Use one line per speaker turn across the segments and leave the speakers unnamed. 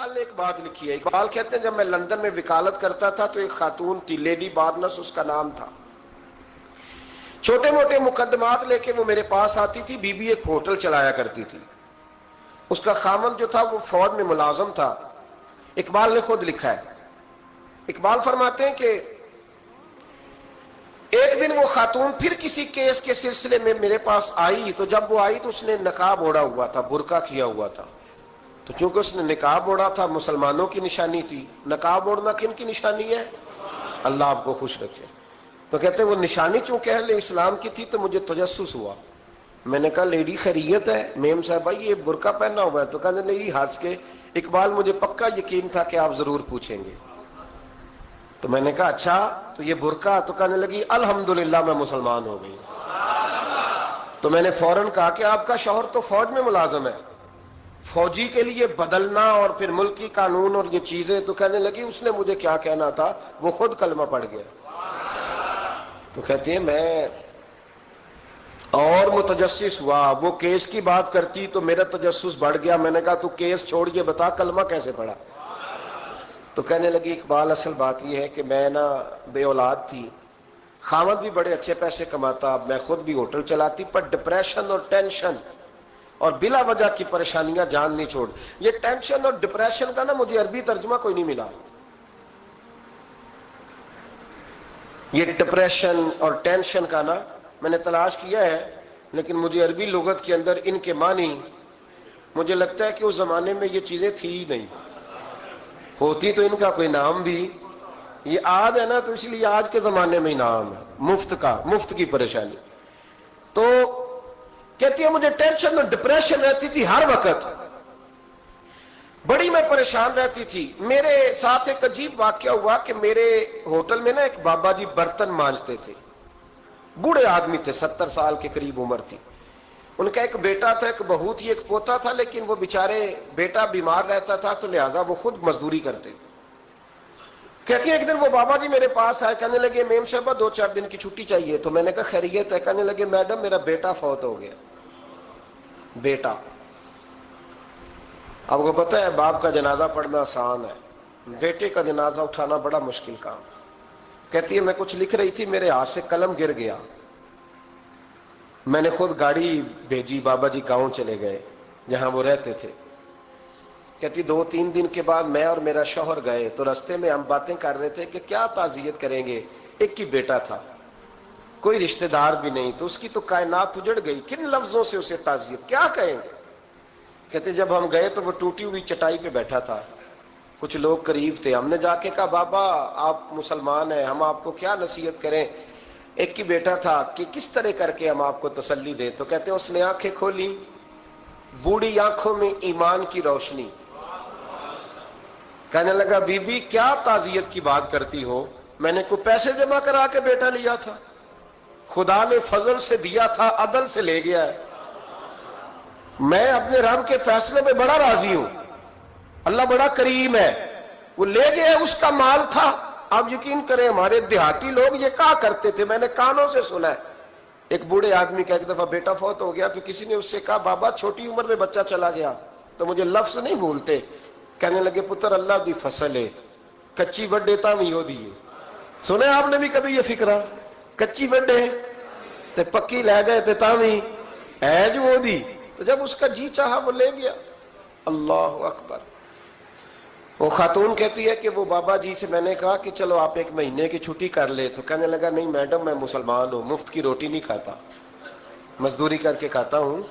اقبال نے ایک بات لکھی ہے. اقبال کہتے ہیں جب میں لندن میں وکالت کرتا تھا تو ایک خاتون تھی, لیڈی بارنس اس کا نام تھا. چھوٹے موٹے مقدمات لے کے وہ میرے پاس آتی تھی. بی بی ایک ہوٹل چلایا کرتی تھی. اس کا خامند جو تھا وہ فوج میں ملازم تھا. اقبال نے خود لکھا ہے, اقبال فرماتے ہیں کہ ایک دن وہ خاتون پھر کسی کیس کے سلسلے میں میرے پاس آئی, تو جب وہ آئی تو اس نے نقاب اوڑھا ہوا تھا, برقع کیا ہوا تھا. تو چونکہ اس نے نقاب اوڑھا تھا, مسلمانوں کی نشانی تھی. نقاب اوڑھنا کن کی نشانی ہے؟ اللہ آپ کو خوش رکھے. تو کہتے ہیں وہ نشانی چونکہ اہل اسلام کی تھی تو مجھے تجسس ہوا. میں نے کہا لیڈی خیریت ہے؟ میم صاحبہ یہ برقع پہنا ہوا ہے. تو کہنے لگی ہنس کے, اقبال مجھے پکا یقین تھا کہ آپ ضرور پوچھیں گے. تو میں نے کہا اچھا تو یہ برقع؟ تو کہنے لگی الحمدللہ میں مسلمان ہو گئی. تو میں نے فوراً کہا کہ آپ کا شوہر تو فوج میں ملازم ہے, فوجی کے لیے بدلنا اور پھر ملکی قانون اور یہ چیزیں. تو کہنے لگی اس نے مجھے کیا کہنا تھا, وہ خود کلمہ پڑھ گیا. تو کہتی ہیں میں اور متجسس ہوا. وہ کیس کی بات کرتی تو میرا تجسس بڑھ گیا. میں نے کہا تو کیس چھوڑ یہ بتا کلمہ کیسے پڑھا؟ تو کہنے لگی اقبال اصل بات یہ ہے کہ میں نا بے اولاد تھی, خامد بھی بڑے اچھے پیسے کماتا, میں خود بھی ہوٹل چلاتی, پر ڈپریشن اور ٹینشن اور بلا وجہ کی پریشانیاں جان نہیں چھوڑ. یہ ٹینشن اور ڈپریشن کا نا مجھے عربی ترجمہ کوئی نہیں ملا. یہ ڈپریشن اور ٹینشن کا نا میں نے تلاش کیا ہے, لیکن مجھے عربی لغت کے اندر ان کے معنی مجھے لگتا ہے کہ اس زمانے میں یہ چیزیں تھی ہی نہیں. ہوتی تو ان کا کوئی نام بھی, یہ آج ہے نا تو اس لیے آج کے زمانے میں ہی نام ہے مفت کا, مفت کی پریشانی. تو کہتی ہے مجھے ٹینشن اور ڈپریشن رہتی تھی ہر وقت, بڑی میں پریشان رہتی تھی. میرے ساتھ ایک عجیب واقعہ ہوا کہ میرے ہوٹل میں نا ایک بابا جی برتن مانجتے تھے, بوڑھے آدمی تھے, 70 سال کے قریب عمر تھی. ان کا ایک بیٹا تھا, ایک بہو تھی, ایک پوتا تھا, لیکن وہ بیچارے بیٹا بیمار رہتا تھا تو لہٰذا وہ خود مزدوری کرتے. کہتی ہے ایک دن وہ بابا جی میرے پاس آئے, کہنے لگے میم صاحبہ 2-4 دن کی چھٹی چاہیے. تو میں نے کہا خیریت ہے؟ کہنے لگے میڈم میرا بیٹا فوت ہو گیا. بیٹا, آپ کو پتہ ہے باپ کا جنازہ پڑھنا آسان ہے, بیٹے کا جنازہ اٹھانا بڑا مشکل کام. کہتی ہے میں کچھ لکھ رہی تھی, میرے ہاتھ سے قلم گر گیا. میں نے خود گاڑی بھیجی, بابا جی گاؤں چلے گئے جہاں وہ رہتے تھے. کہتی 2-3 دن کے بعد میں اور میرا شوہر گئے تو رستے میں ہم باتیں کر رہے تھے کہ کیا تعزیت کریں گے. ایک ہی بیٹا تھا, کوئی رشتہ دار بھی نہیں, تو اس کی تو کائنات اجڑ گئی, کن لفظوں سے اسے تعزیت کیا کہیں گے. کہتے جب ہم گئے تو وہ ٹوٹی ہوئی چٹائی پہ بیٹھا تھا, کچھ لوگ قریب تھے. ہم نے جا کے کہا بابا آپ مسلمان ہیں, ہم آپ کو کیا نصیحت کریں, ایک ہی بیٹا تھا, کہ کس طرح کر کے ہم آپ کو تسلی دیں. تو کہتے ہیں اس نے آنکھیں کھولی, بوڑھی آنکھوں میں ایمان کی روشنی. کہنے لگا بی بی کیا تعزیت کی بات کرتی ہو, میں نے کوئی پیسے جمع کرا کے بیٹا لیا تھا, خدا نے فضل سے دیا تھا, عدل سے لے گیا ہے. میں اپنے رب کے فیصلے میں بڑا راضی ہوں, اللہ بڑا کریم ہے, وہ لے گیا, اس کا مال تھا. آپ یقین کریں ہمارے دیہاتی لوگ یہ کہا کرتے تھے, میں نے کانوں سے سنا ہے. ایک بوڑھے آدمی کا ایک دفعہ بیٹا فوت ہو گیا تو کسی نے اس سے کہا بابا چھوٹی عمر میں بچہ چلا گیا, تو مجھے لفظ نہیں بھولتے. کہنے لگے پتر اللہ دی فصل ہے, کچی وڈے تاویں ہو دیے. سنے آپ نے بھی کبھی یہ فکرہ, کچی وڈے تے پکی لے گئے تے تاویں ہے جو ہو دی. تو جب اس کا جی چاہا وہ لے گیا. اللہ اکبر. وہ خاتون کہتی ہے کہ وہ بابا جی سے میں نے کہا کہ چلو آپ 1 مہینے کی چھٹی کر لے. تو کہنے لگا نہیں میڈم میں مسلمان ہوں, مفت کی روٹی نہیں کھاتا, مزدوری کر کے کھاتا ہوں,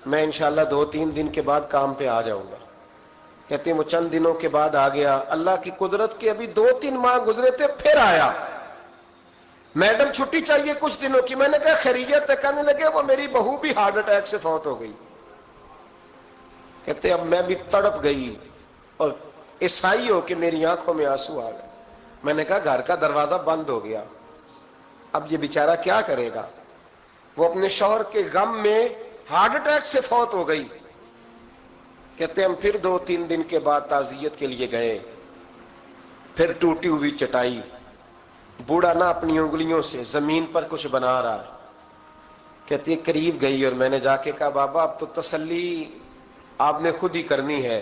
میں انشاءاللہ 2-3 دن کے بعد کام پہ آ جاؤں گا. کہتے ہیں وہ چند دنوں کے بعد آ گیا. اللہ کی قدرت کے ابھی 2-3 ماہ گزرے تھے پھر آیا. میڈم چھٹی چاہیے کچھ دنوں کی. میں نے کہا خیریت ہے؟ کہنے لگے وہ میری بہو بھی ہارٹ اٹیک سے فوت ہو گئی. کہتے اب میں بھی تڑپ گئی اور عیسائی ہو کہ میری آنکھوں میں آنسو آ گئے. میں نے کہا گھر کا دروازہ بند ہو گیا, اب یہ بیچارہ کیا کرے گا. وہ اپنے شوہر کے غم میں ہارٹ اٹیک سے فوت ہو گئی. کہتے ہم پھر 2-3 دن کے بعد تعزیت کے لیے گئے, پھر ٹوٹی ہوئی چٹائی, بوڑھا نہ اپنی انگلیوں سے زمین پر کچھ بنا رہا. کہتی ہے قریب گئی اور میں نے جا کے کہا بابا اب تو تسلی آپ نے خود ہی کرنی ہے,